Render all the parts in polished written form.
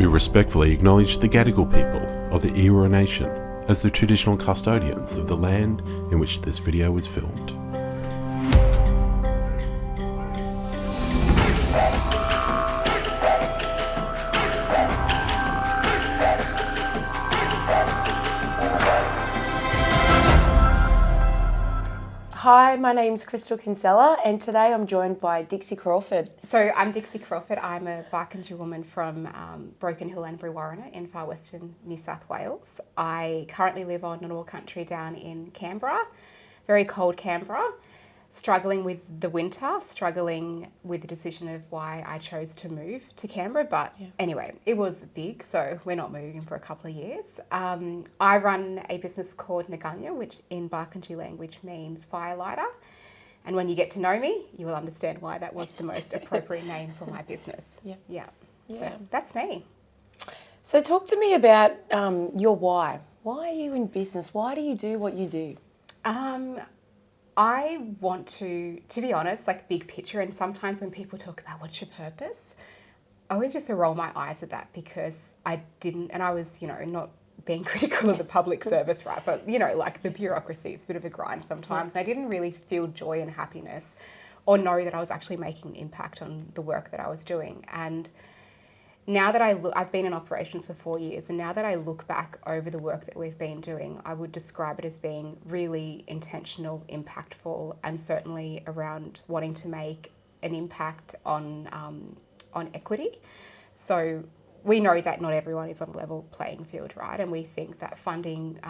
We respectfully acknowledge the Gadigal people of the Eora Nation as the traditional custodians of the land in which this video was filmed. Hi, my name's Crystal Kinsella and today I'm joined by Dixie Crawford. So I'm Dixie Crawford. I'm a Barkindji woman from Broken Hill and Brewarrina in far western New South Wales. I currently live on Ngunnawal country down in Canberra, very cold Canberra, struggling with the winter, struggling with the decision of why I chose to move to Canberra. But anyway, it was big, so we're not moving for a couple of years. I run a business called Naganya, which in Barkindji language means firelighter. And when you get to know me, you will understand why that was the most appropriate name for my business. Yeah. So that's me. So talk to me about your why. Why are you in business? Why do you do what you do? I want to be honest, like big picture, and sometimes when people talk about what's your purpose, I always just roll my eyes at that because I didn't, and I was, not being critical of the public service, right? But, like the bureaucracy is a bit of a grind sometimes. And I didn't really feel joy and happiness or know that I was actually making an impact on the work that I was doing. And now that I've been in operations for 4 years, and now that I look back over the work that we've been doing, I would describe it as being really intentional, impactful, and certainly around wanting to make an impact on equity. So we know that not everyone is on a level playing field, right? And we think that funding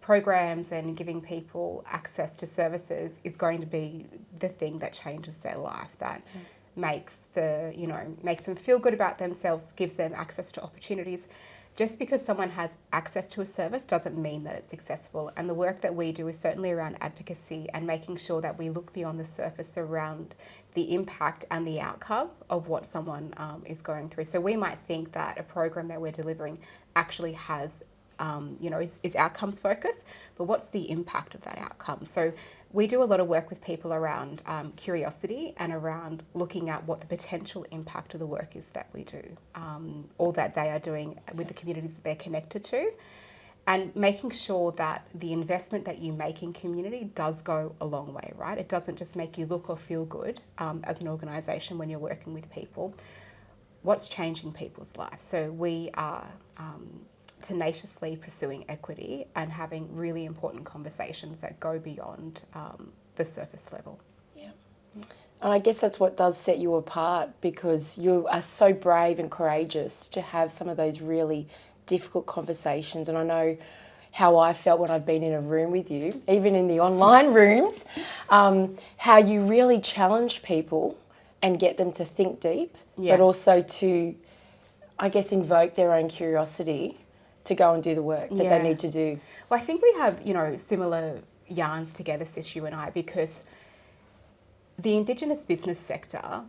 programs and giving people access to services is going to be the thing that changes their life, that makes them feel good about themselves, gives them access to opportunities. Just because someone has access to a service doesn't mean that it's accessible. And the work that we do is certainly around advocacy and making sure that we look beyond the surface around the impact and the outcome of what someone is going through. So we might think that a program that we're delivering actually has, is outcomes focused, but what's the impact of that outcome? So we do a lot of work with people around curiosity and around looking at what the potential impact of the work is that we do, or that they are doing with the communities that they're connected to, and making sure that the investment that you make in community does go a long way, right? It doesn't just make you look or feel good as an organisation when you're working with people. What's changing people's lives? So we are tenaciously pursuing equity and having really important conversations that go beyond the surface level. Yeah. And I guess that's what does set you apart, because you are so brave and courageous to have some of those really difficult conversations. And I know how I felt when I've been in a room with you, even in the online rooms, how you really challenge people and get them to think deep, but also to, I guess, invoke their own curiosity to go and do the work that they need to do. Well, I think we have, similar yarns together, Sis, you and I, because the Indigenous business sector,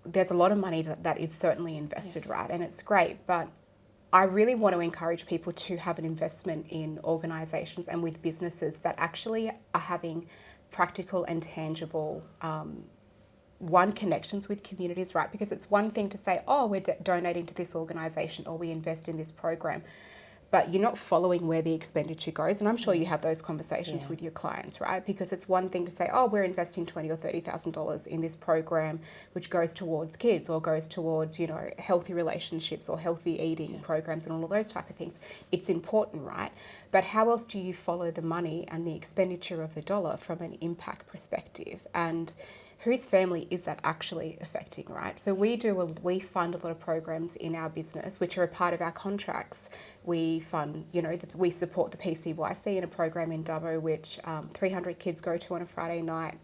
there's a lot of money that is certainly invested, right? And it's great, but I really want to encourage people to have an investment in organisations and with businesses that actually are having practical and tangible connections with communities, right? Because it's one thing to say, oh, we're donating to this organisation or we invest in this program, but you're not following where the expenditure goes. And I'm sure you have those conversations with your clients, right? Because it's one thing to say, oh, we're investing $20,000 or $30,000 in this program, which goes towards kids or goes towards, healthy relationships or healthy eating programs and all of those type of things. It's important, right? But how else do you follow the money and the expenditure of the dollar from an impact perspective? And whose family is that actually affecting, right? So we fund a lot of programs in our business, which are a part of our contracts. We fund, we support the PCYC in a program in Dubbo, which 300 kids go to on a Friday night.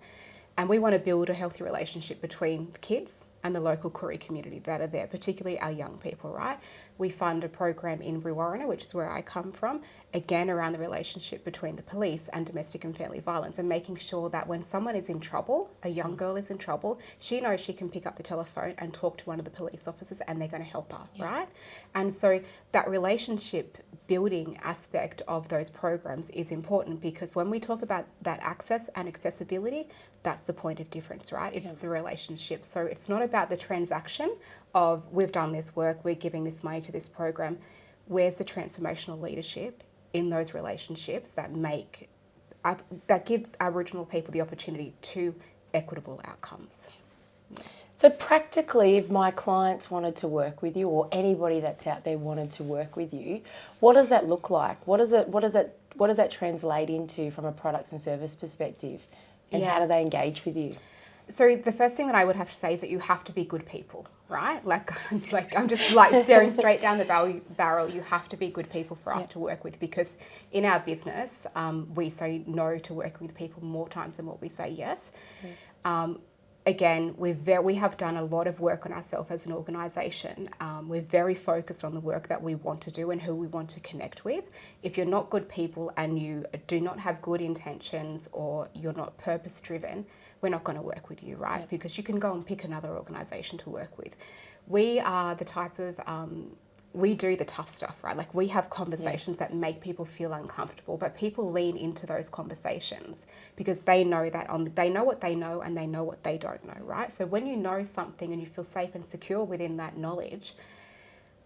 And we want to build a healthy relationship between the kids and the local Koori community that are there, particularly our young people, right? We fund a program in Brewarrina, which is where I come from, again around the relationship between the police and domestic and family violence, and making sure that when someone is in trouble, a young girl is in trouble, she knows she can pick up the telephone and talk to one of the police officers and they're going to help her, right? And so that relationship building aspect of those programs is important, because when we talk about that access and accessibility, that's the point of difference, right? It's the relationship. So it's not about the transaction of we've done this work, we're giving this money to this program. Where's the transformational leadership in those relationships that give Aboriginal people the opportunity to equitable outcomes? So practically, if my clients wanted to work with you, or anybody that's out there wanted to work with you, what does that look like? What does that translate into from a products and service perspective? And how do they engage with you? So the first thing that I would have to say is that you have to be good people, right? Like I'm just like staring straight down the barrel. You have to be good people for us to work with, because in our business, we say no to working with people more times than what we say yes. Again, we have done a lot of work on ourselves as an organisation. We're very focused on the work that we want to do and who we want to connect with. If you're not good people and you do not have good intentions, or you're not purpose driven, we're not going to work with you, right? Because you can go and pick another organisation to work with. We are the type of we do the tough stuff, right? Like, we have conversations that make people feel uncomfortable, but people lean into those conversations because they know that they know what they know and they know what they don't know, right? So when you know something and you feel safe and secure within that knowledge,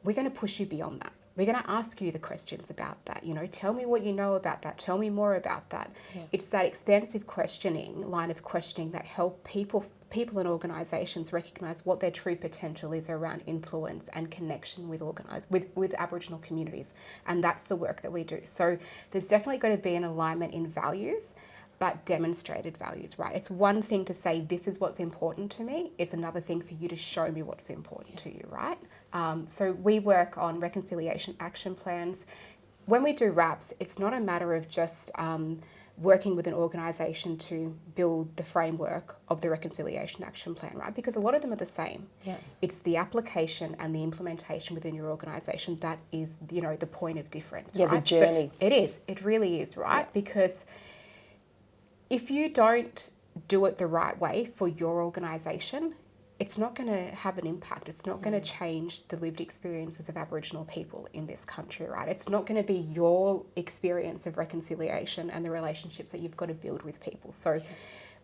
we're going to push you beyond that. We're going to ask you the questions about that. You know, tell me what you know about that. Tell me more about that. It's that expansive line of questioning that help people and organisations recognise what their true potential is around influence and connection with Aboriginal communities. And that's the work that we do. So there's definitely going to be an alignment in values, but demonstrated values, right? It's one thing to say, this is what's important to me. It's another thing for you to show me what's important to you, right? So we work on reconciliation action plans. When we do RAPs, it's not a matter of just working with an organisation to build the framework of the reconciliation action plan, right? Because a lot of them are the same. It's the application and the implementation within your organisation that is, you know, the point of difference. The journey. So it is. It really is, right? Because if you don't do it the right way for your organisation, it's not going to have an impact. It's not going to change the lived experiences of Aboriginal people in this country, right? It's not going to be your experience of reconciliation and the relationships that you've got to build with people. So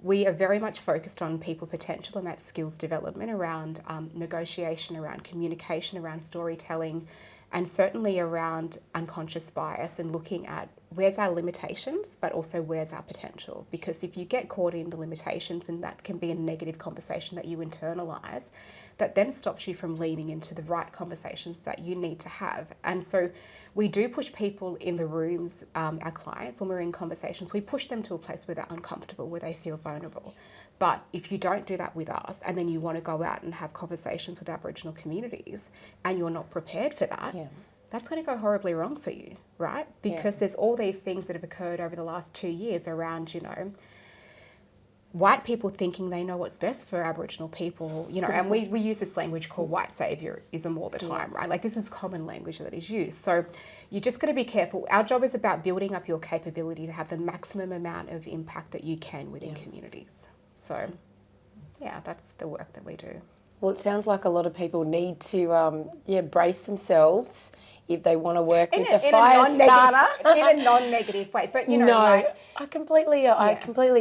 we are very much focused on people potential and that skills development around negotiation, around communication, around storytelling, and certainly around unconscious bias and looking at where's our limitations, but also where's our potential. Because if you get caught in the limitations, and that can be a negative conversation that you internalise, that then stops you from leaning into the right conversations that you need to have. And so we do push people in the rooms, our clients, when we're in conversations, we push them to a place where they're uncomfortable, where they feel vulnerable. But if you don't do that with us, and then you want to go out and have conversations with Aboriginal communities, and you're not prepared for that, that's going to go horribly wrong for you, right? Because there's all these things that have occurred over the last 2 years around, you know, white people thinking they know what's best for Aboriginal people, you know, and we use this language called white saviorism all the time, right? Like, this is common language that is used. So you just got to be careful. Our job is about building up your capability to have the maximum amount of impact that you can within communities. So, yeah, that's the work that we do. Well, it sounds like a lot of people need to brace themselves if they want to work with the fire starter. In a non-negative way, but you know, I completely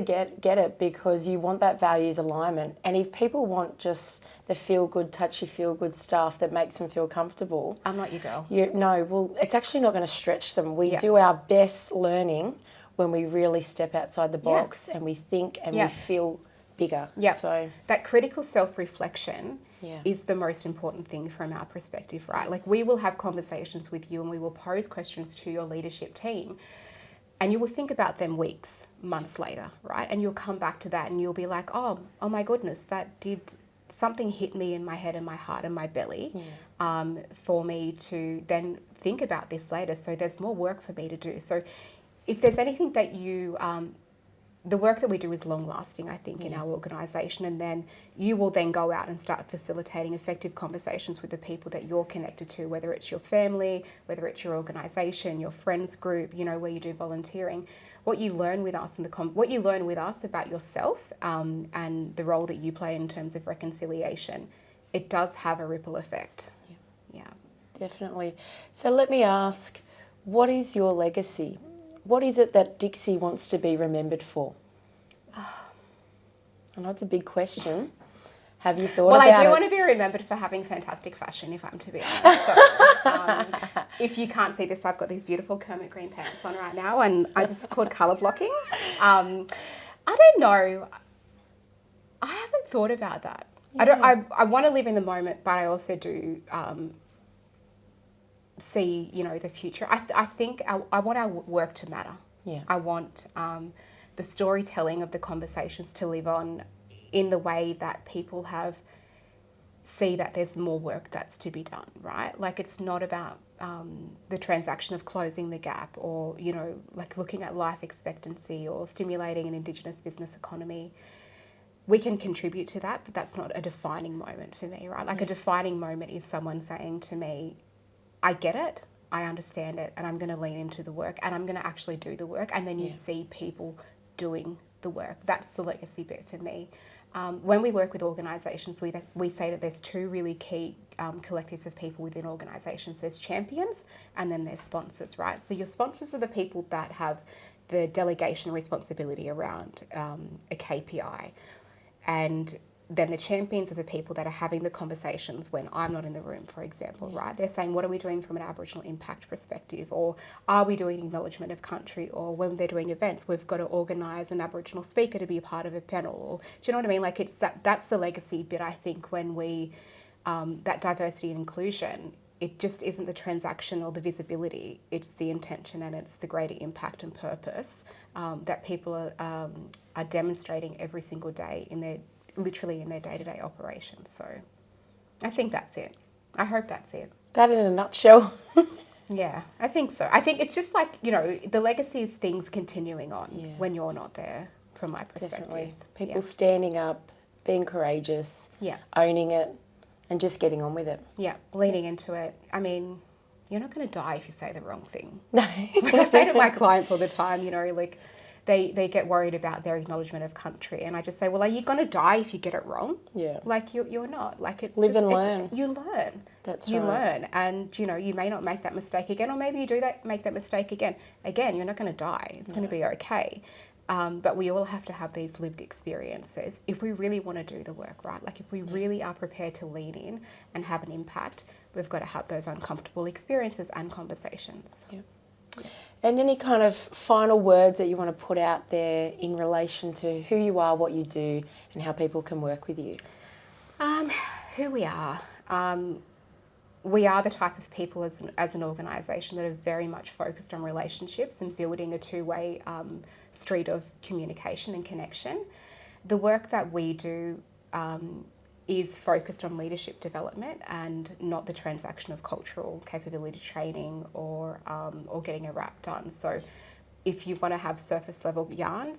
get it, because you want that values alignment, and if people want just the feel-good, touchy-feel-good stuff that makes them feel comfortable, I'm not your girl. It's actually not going to stretch them. We do our best learning when we really step outside the box and we think and we feel bigger. So that critical self-reflection is the most important thing from our perspective, right? Like, we will have conversations with you and we will pose questions to your leadership team, and you will think about them weeks, months later, right? And you'll come back to that and you'll be like, oh my goodness, that did something hit me in my head and my heart and my belly for me to then think about this later. So there's more work for me to do. So if there's anything that you the work that we do is long lasting, I think, in our organisation, and then you will then go out and start facilitating effective conversations with the people that you're connected to, whether it's your family, whether it's your organisation, your friends group, you know, where you do volunteering. What you learn with us what you learn with us about yourself and the role that you play in terms of reconciliation, it does have a ripple effect. Yeah, definitely. So let me ask, what is your legacy? What is it that Dixie wants to be remembered for? I know it's a big question, Have you thought well, about it? I do want to be remembered for having fantastic fashion, if I'm to be honest. So, if you can't see this, I've got these beautiful Kermit green pants on right now, and this is called colour blocking. I don't know. I haven't thought about that. Yeah. I want to live in the moment, but I also do see, the future. I think I want our work to matter. Yeah. I want the storytelling of the conversations to live on in the way that people see that there's more work that's to be done, right? Like, it's not about the transaction of closing the gap or, like looking at life expectancy or stimulating an Indigenous business economy. We can contribute to that, but that's not a defining moment for me, right? Like, a defining moment is someone saying to me, I get it, I understand it, and I'm going to lean into the work, and I'm going to actually do the work. And then you see people doing the work. That's the legacy bit for me. When we work with organisations, we say that there's two really key collectives of people within organisations. There's champions and then there's sponsors, right? So your sponsors are the people that have the delegation responsibility around a KPI. And then the champions are the people that are having the conversations when I'm not in the room, for example, right? They're saying, what are we doing from an Aboriginal impact perspective? Or are we doing acknowledgement of country? Or when they're doing events, we've got to organise an Aboriginal speaker to be a part of a panel. Or, do you know what I mean? Like, that's the legacy bit, I think, when we, that diversity and inclusion, it just isn't the transaction or the visibility, it's the intention and it's the greater impact and purpose that people are demonstrating every single day literally in their day-to-day operations. So I think that's it. I hope that's it. That in a nutshell. Yeah, I think so. I think it's just like, the legacy is things continuing on when you're not there, from my perspective. Definitely. People standing up, being courageous, owning it, and just getting on with it. Yeah, leaning into it. I mean, you're not going to die if you say the wrong thing. No. Like I say to my clients all the time, like they get worried about their acknowledgement of country, and I just say, well, are you going to die if you get it wrong? Yeah. Like, you're not. Like, it's live and learn. You learn. That's you right. learn, and you may not make that mistake again, or maybe you make that mistake again. Again, you're not going to die. It's going to be okay. But we all have to have these lived experiences if we really want to do the work, right? Like, if we really are prepared to lean in and have an impact, we've got to have those uncomfortable experiences and conversations. Yeah. And any kind of final words that you want to put out there in relation to who you are, what you do, and how people can work with you? Who we are. We are the type of people as an organisation that are very much focused on relationships and building a two-way street of communication and connection. The work that we do is focused on leadership development and not the transaction of cultural capability training or getting a rap done. So if you want to have surface level yarns,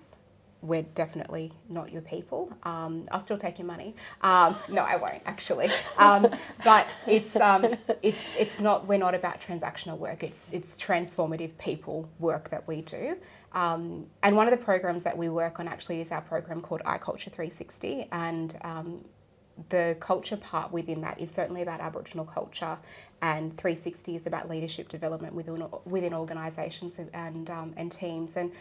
we're definitely not your people. I'll still take your money. No, I won't actually. But it's not. We're not about transactional work. It's transformative people work that we do. And one of the programs that we work on actually is our program called ICulture 360, and the culture part within that is certainly about Aboriginal culture, and 360 is about leadership development within organisations and teams. And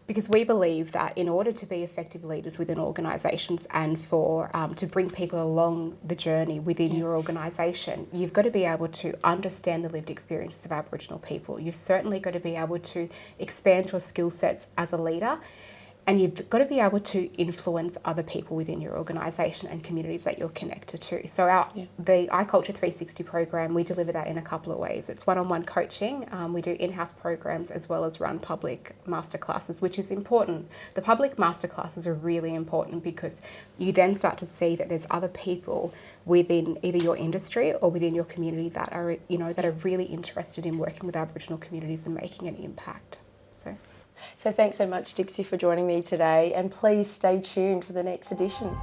because we believe that in order to be effective leaders within organisations and for to bring people along the journey within your organisation, you've got to be able to understand the lived experiences of Aboriginal people. You've certainly got to be able to expand your skill sets as a leader, and you've got to be able to influence other people within your organisation and communities that you're connected to. So the ICulture 360 program, we deliver that in a couple of ways. It's one-on-one coaching. We do in-house programs as well as run public masterclasses, which is important. The public masterclasses are really important because you then start to see that there's other people within either your industry or within your community that are, that are really interested in working with Aboriginal communities and making an impact. So thanks so much, Dixie, for joining me today, and please stay tuned for the next edition.